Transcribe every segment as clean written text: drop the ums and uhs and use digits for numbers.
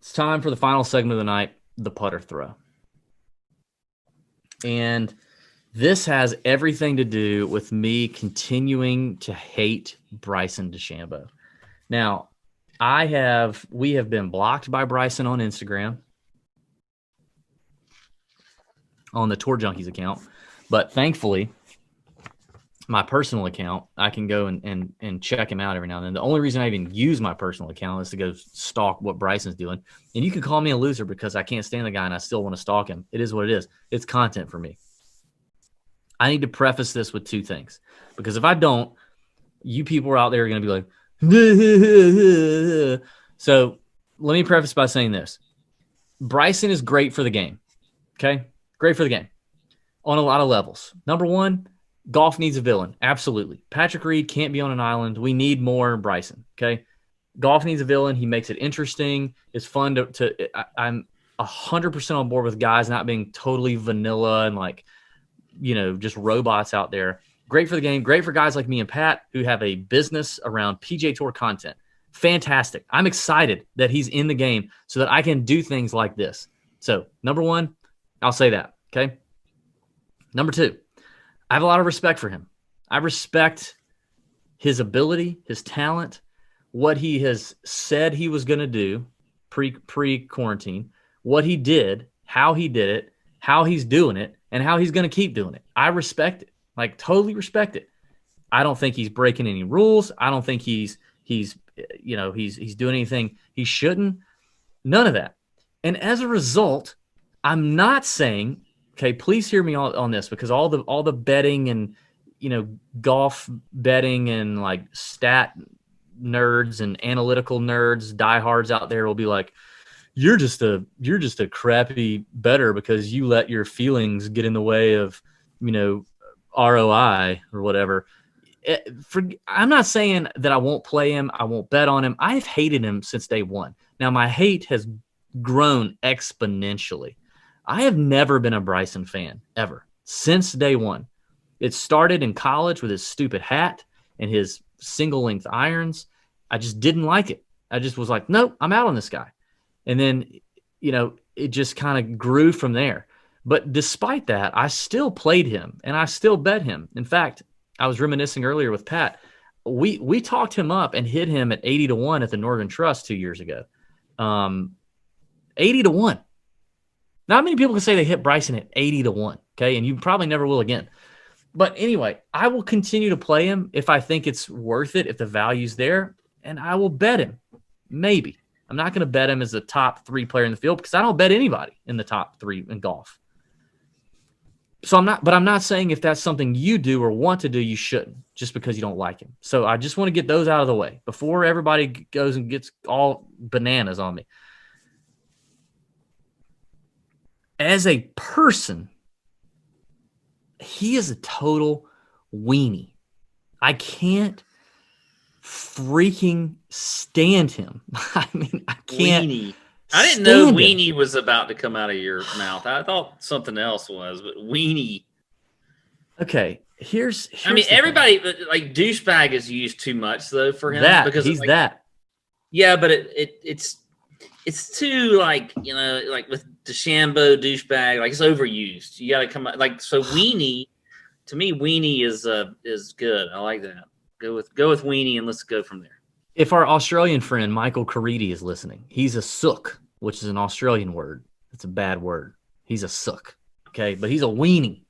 It's time for the final segment of the night, the putter throw. And this has everything to do with me continuing to hate Bryson DeChambeau. Now, we have been blocked by Bryson on Instagram on the Tour Junkies account, but thankfully, my personal account, I can go and check him out every now and then. The only reason I even use my personal account is to go stalk what Bryson's doing. And you can call me a loser because I can't stand the guy and I still want to stalk him. It is what it is. It's content for me. I need to preface this with two things, because if I don't, you people are out there are going to be like, so let me preface by saying this. Bryson is great for the game. Okay. Great for the game on a lot of levels. Number one, golf needs a villain. Absolutely. Patrick Reed can't be on an island. We need more Bryson. Okay. Golf needs a villain. He makes it interesting. It's fun I'm 100% on board with guys not being totally vanilla and like, just robots out there. Great for the game. Great for guys like me and Pat who have a business around PGA Tour content. Fantastic. I'm excited that he's in the game so that I can do things like this. So, number one, I'll say that. Okay. Number two, I have a lot of respect for him. I respect his ability, his talent, what he has said he was going to do pre-quarantine, what he did, how he did it, how he's doing it, and how he's going to keep doing it. I respect it. Like, totally respect it. I don't think he's breaking any rules. I don't think he's doing anything he shouldn't. None of that. And as a result, I'm not saying, okay, please hear me on this, because all the betting and golf betting and like stat nerds and analytical nerds, diehards out there will be like, you're just a crappy bettor because you let your feelings get in the way of ROI or whatever. I'm not saying that I won't play him, I won't bet on him. I've hated him since day one. Now my hate has grown exponentially. I have never been a Bryson fan, ever, since day one. It started in college with his stupid hat and his single-length irons. I just didn't like it. I just was like, nope, I'm out on this guy. And then, it just kind of grew from there. But despite that, I still played him, and I still bet him. In fact, I was reminiscing earlier with Pat. We talked him up and hit him at 80-1 at the Northern Trust 2 years ago. 80-1. Not many people can say they hit Bryson at 80-1, okay? And you probably never will again. But anyway, I will continue to play him if I think it's worth it, if the value's there, and I will bet him. Maybe. I'm not going to bet him as a top 3 player in the field because I don't bet anybody in the top 3 in golf. So I'm not saying if that's something you do or want to do, you shouldn't, just because you don't like him. So I just want to get those out of the way before everybody goes and gets all bananas on me. As a person, he is a total weenie. I can't freaking stand him. I mean, I can't. Weenie. I didn't know weenie was about to come out of your mouth. I thought something else was, but weenie. Okay, here's I mean, everybody like douchebag is used too much though for him because he's like, that. Yeah, but it's too like with DeChambeau douchebag, like it's overused. You got to come like so weenie. To me, weenie is good. I like that. Go with weenie and let's go from there. If our Australian friend Michael Caridi is listening, he's a sook, which is an Australian word. It's a bad word. He's a sook, okay? But he's a weenie.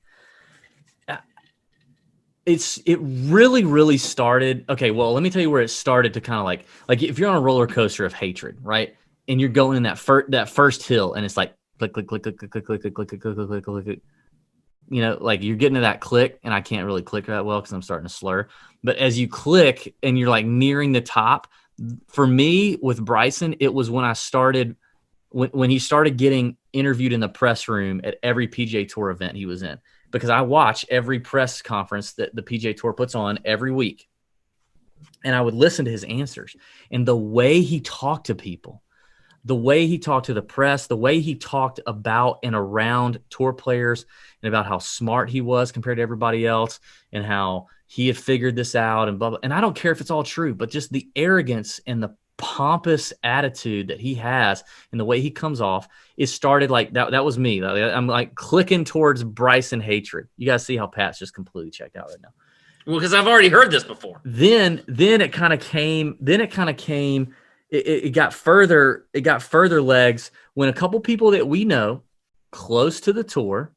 It really, really started. Okay, well, let me tell you where it started to kind of like if you're on a roller coaster of hatred, right? And you're going in that first hill, and it's like click, click, click, click, click, click, click, click, click, click, click, click, click, click. Like you're getting to that click, and I can't really click that well because I'm starting to slur. But as you click and you're like nearing the top, for me with Bryson, it was when I started when he started getting interviewed in the press room at every PGA Tour event he was in, because I watch every press conference that the PGA Tour puts on every week, and I would listen to his answers and the way he talked to people. The way he talked to the press, the way he talked about and around tour players and about how smart he was compared to everybody else and how he had figured this out and blah, blah. And I don't care if it's all true, but just the arrogance and pompous attitude that he has and the way he comes off, it started like that. That was me. I'm like clicking towards Bryson hatred. You guys see how Pat's just completely checked out right now. Well, because I've already heard this before. Then it kind of came. It got further. It got further legs when a couple people that we know close to the tour,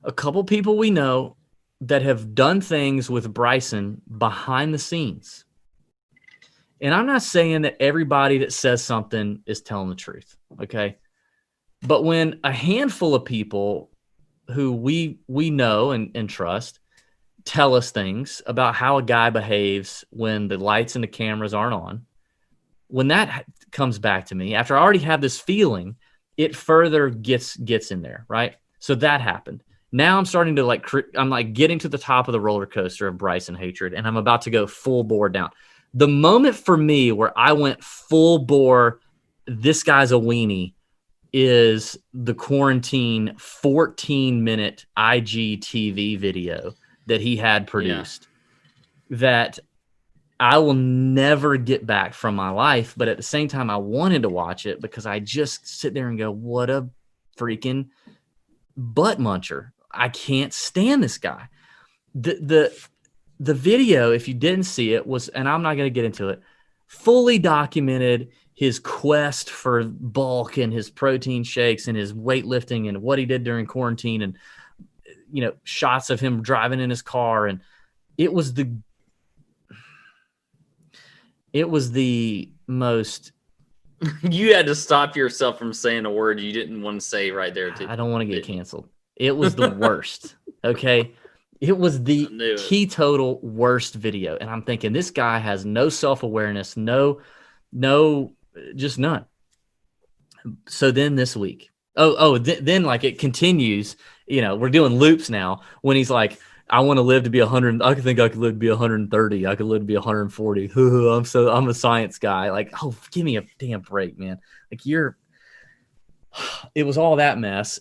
a couple people we know that have done things with Bryson behind the scenes. And I'm not saying that everybody that says something is telling the truth, okay? But when a handful of people who we know and trust tell us things about how a guy behaves when the lights and the cameras aren't on, when that comes back to me, after I already have this feeling, it further gets in there, right? So that happened. Now I'm starting to I'm like getting to the top of the roller coaster of Bryson hatred, and I'm about to go full bore down. The moment for me where I went full bore, this guy's a weenie, is the quarantine 14-minute IGTV video that he had produced that I will never get back from my life. But at the same time, I wanted to watch it because I just sit there and go, what a freaking butt muncher. I can't stand this guy. The video, if you didn't see it, was, and I'm not going to get into it, fully documented his quest for bulk and his protein shakes and his weightlifting and what he did during quarantine, and shots of him driving in his car. And it was the most. You had to stop yourself from saying a word you didn't want to say right there. I don't want to get canceled. It was the worst. Okay. It was the teetotal worst video. And I'm thinking, this guy has no self-awareness, no, just none. So then this week, then like it continues, we're doing loops now when he's like, I want to live to be 100. I think I could live to be 130. I could live to be 140. I'm a science guy. Like, oh, give me a damn break, man. Like it was all that mess.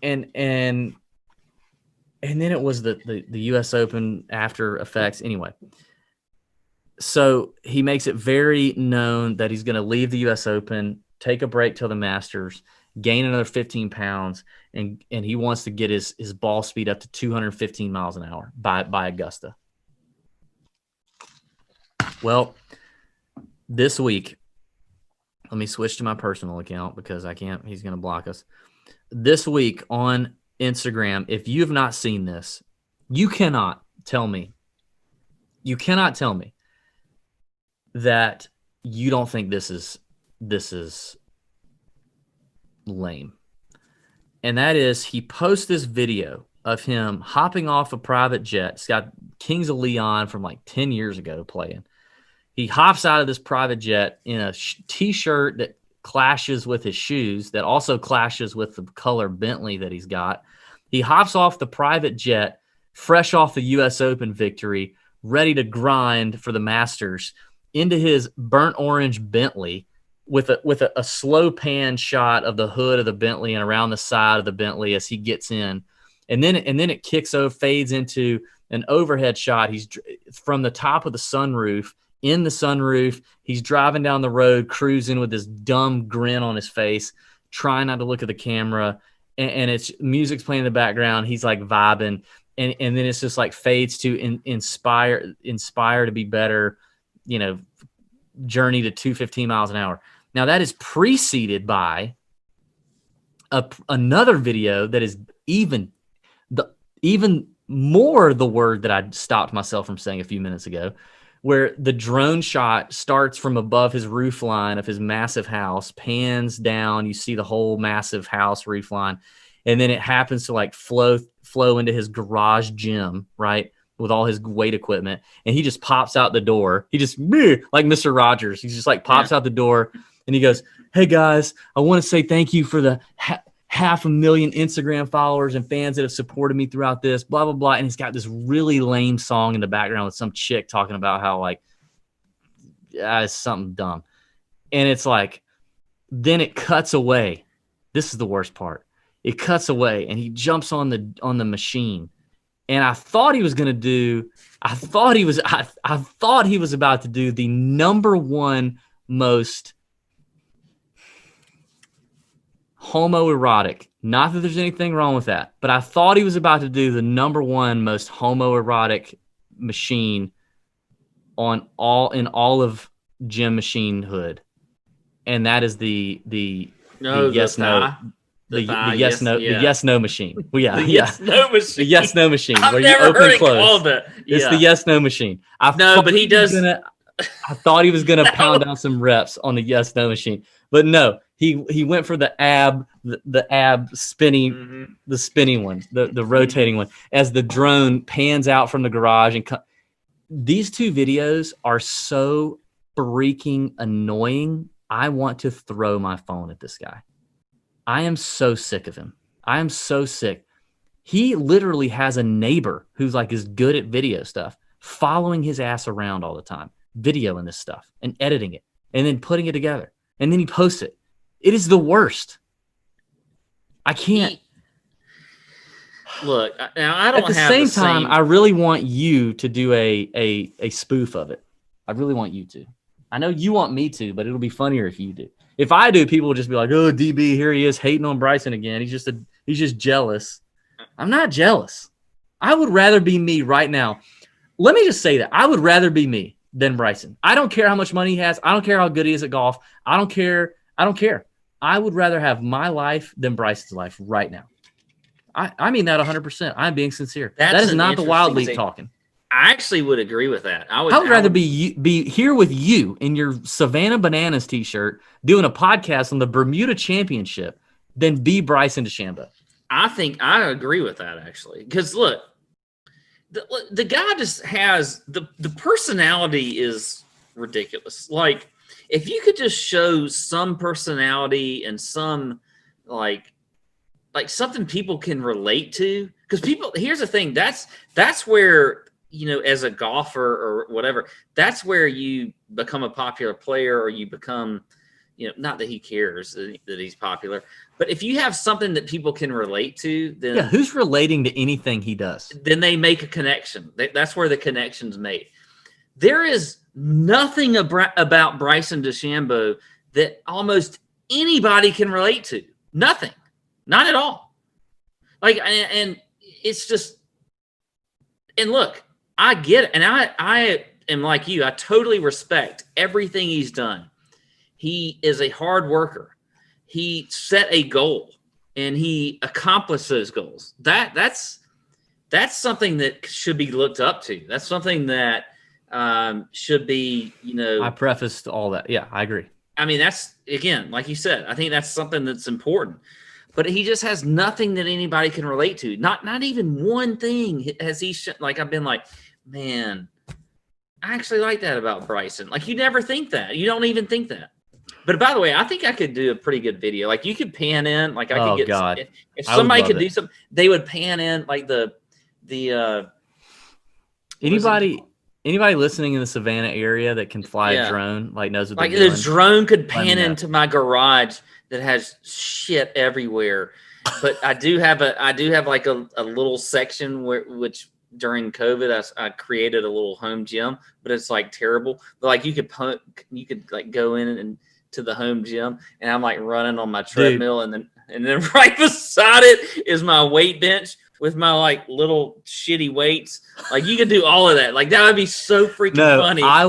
And then it was the US Open after effects. Anyway, so he makes it very known that he's going to leave the US Open, take a break till the Masters, gain another 15 pounds, and he wants to get his ball speed up to 215 miles an hour by Augusta. Well, this week, let me switch to my personal account because I can't. He's going to block us. This week on Instagram, if you have not seen this, you cannot tell me that you don't think this is lame. And that is, he posts this video of him hopping off a private jet. It's got Kings of Leon from like 10 years ago playing. He hops out of this private jet in a t-shirt that clashes with his shoes, that also clashes with the color Bentley that he's got. He hops off the private jet, fresh off the US Open victory, ready to grind for the Masters, into his burnt orange Bentley with a slow pan shot of the hood of the Bentley and around the side of the Bentley as he gets in. And then it kicks over, fades into an overhead shot. He's from the top of the sunroof. In the sunroof, he's driving down the road, cruising with this dumb grin on his face, trying not to look at the camera. And it's music's playing in the background. He's like vibing. And then it's just like fades to inspire to be better, journey to 215 miles an hour. Now that is preceded by another video that is even more the word that I stopped myself from saying a few minutes ago, where the drone shot starts from above his roof line of his massive house, pans down, you see the whole massive house roof line, and then it happens to like flow into his garage gym, right, with all his weight equipment, and he just pops out the door. He just, like Mr. Rogers, he just like pops out the door, and he goes, "Hey guys, I want to say thank you for the 500,000 Instagram followers and fans that have supported me throughout this, blah, blah, blah." And he's got this really lame song in the background with some chick talking about how like, it's something dumb. And it's like, then it cuts away. This is the worst part. It cuts away and he jumps on the machine and I thought he was going to do. I thought he was about to do the number one most homoerotic. Not that there's anything wrong with that, but I thought he was about to do the number one most homoerotic machine in all of gym machine hood, and that is the yes no machine. Well, yeah, yes no machine. The yes no machine. I've where never you open heard and it close. called that. Yeah. It's the yes no machine. But he does. I thought he was gonna pound down some reps on the yes no machine, but no, he went for the ab spinning, the spinning one, the rotating one, as the drone pans out from the garage. And these two videos are so freaking annoying. I want to throw my phone at this guy. I am so sick of him. I am so sick. He literally has a neighbor who's like is good at video stuff, following his ass around all the time, videoing this stuff and editing it and then putting it together. And then he posts it. It is the worst. I can't. Look, now I don't have the same time, I really want you to do a spoof of it. I really want you to. I know you want me to, but it'll be funnier if you do. If I do, people will just be like, "Oh, DB, here he is hating on Bryson again. He's just jealous." I'm not jealous. I would rather be me right now. Let me just say that. I would rather be me than Bryson. I don't care how much money he has. I don't care how good he is at golf. I don't care. I would rather have my life than Bryson's life right now. I mean that 100%. I'm being sincere. That is not the wild leap talking. I actually would agree with that. I would rather be here with you in your Savannah Bananas t-shirt doing a podcast on the Bermuda Championship than be Bryson DeChambeau. I think I agree with that, actually. Because, look, the guy just has the personality is ridiculous. Like, if you could just show some personality and some, like something people can relate to. Because here's the thing, that's where, as a golfer or whatever, that's where you become a popular player, or you become, not that he cares that he's popular, but if you have something that people can relate to, then who's relating to anything he does? Then they make a connection. That's where the connection's made. There is nothing about Bryson DeChambeau that almost anybody can relate to. Nothing, not at all. Like, and it's just, and look, I get it. And I am like you. I totally respect everything he's done. He is a hard worker. He set a goal and he accomplished those goals. That's something that should be looked up to. That's something that should be, I prefaced all that. Yeah, I agree. I mean, that's, again, like you said, I think that's something that's important. But he just has nothing that anybody can relate to. Not even one thing has he like, I've been like, man, I actually like that about Bryson. Like, you never think that. You don't even think that. But by the way, I think I could do a pretty good video. Like, you could pan in, like, I could get God. If somebody could do something, they would pan in like the anybody listening in the Savannah area that can fly a drone, like, knows what like they're doing. The drone could pan into my garage that has shit everywhere. But I do have like a little section which during COVID I created a little home gym, but it's like terrible. But like you could like go in and to the home gym, and I'm like running on my treadmill, and then right beside it is my weight bench with my like little shitty weights. Like, you could do all of that. Like, that would be so freaking funny. I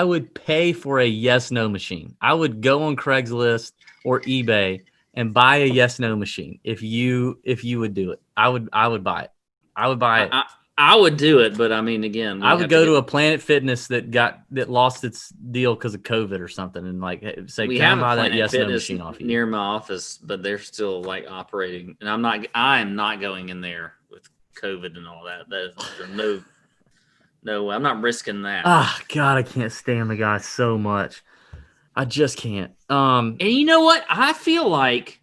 would pay for a yes no machine. I would go on Craigslist or eBay and buy a yes no machine if you would do it. I would buy it. I would buy it. I would do it, but I mean, again, I would go to a Planet Fitness that lost its deal because of COVID or something, and like say, "Can I buy that yes no machine off you?" Near my office, but they're still like operating, and I am not going in there with COVID and all that. No, I'm not risking that. Ah, God, I can't stand the guy so much. I just can't. And you know what? I feel like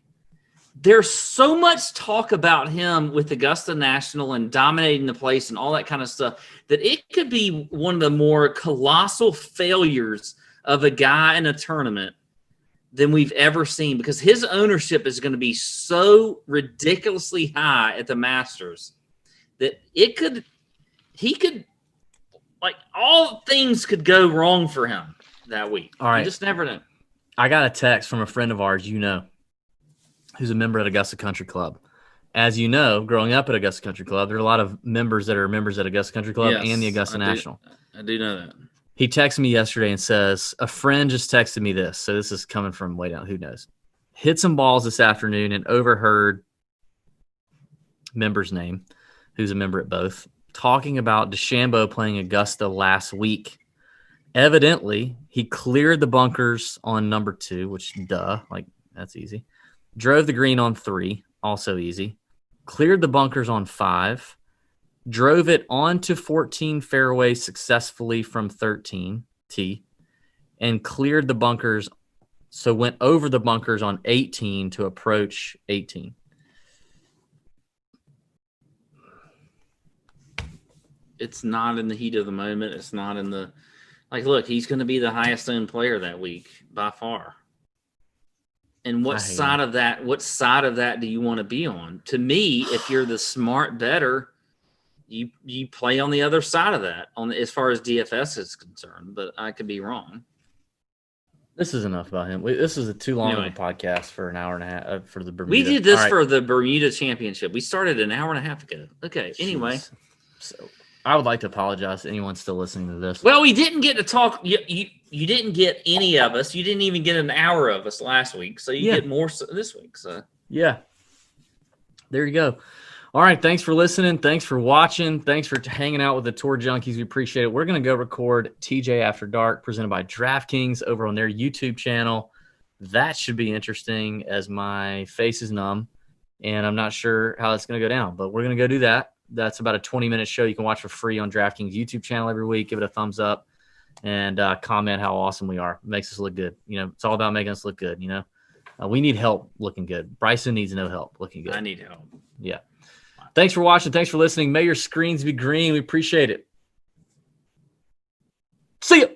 there's so much talk about him with Augusta National and dominating the place and all that kind of stuff that it could be one of the more colossal failures of a guy in a tournament than we've ever seen because his ownership is going to be so ridiculously high at the Masters that he could, like, all things could go wrong for him that week. All right. You just never know. I got a text from a friend of ours, who's a member at Augusta Country Club. As you know, growing up at Augusta Country Club, there are a lot of members that are members at Augusta Country Club and the Augusta National. I do know that. He texted me yesterday and says, a friend just texted me this. So this is coming from way down. Who knows? Hit some balls this afternoon and overheard member's name, who's a member at both, talking about DeChambeau playing Augusta last week. Evidently, he cleared the bunkers on number 2, which, that's easy. Drove the green on 3, also easy. Cleared the bunkers on 5. Drove it onto 14 fairway successfully from 13 tee, and cleared the bunkers. So went over the bunkers on 18 to approach 18. It's not in the heat of the moment. It's not in the look, he's going to be the highest owned player that week by far. And what side of that do you want to be on? To me, if you're the smart bettor, you play on the other side of that as far as DFS is concerned, but I could be wrong. This is enough about him. This is too long of a podcast for an hour and a half for the Bermuda. We did this for the Bermuda Championship. We started an hour and a half ago. Okay, anyway. So I would like to apologize to anyone still listening to this. Well, we didn't get to talk. You didn't get any of us. You didn't even get an hour of us last week, so you get more this week. So yeah, there you go. All right, thanks for listening. Thanks for watching. Thanks for hanging out with the Tour Junkies. We appreciate it. We're going to go record TJ After Dark, presented by DraftKings, over on their YouTube channel. That should be interesting, as my face is numb, and I'm not sure how it's going to go down, but we're going to go do that. That's about a 20-minute show you can watch for free on DraftKings YouTube channel every week. Give it a thumbs up and comment how awesome we are. It makes us look good. It's all about making us look good. We need help looking good. Bryson needs no help looking good. I need help. Yeah. Thanks for watching. Thanks for listening. May your screens be green. We appreciate it. See ya.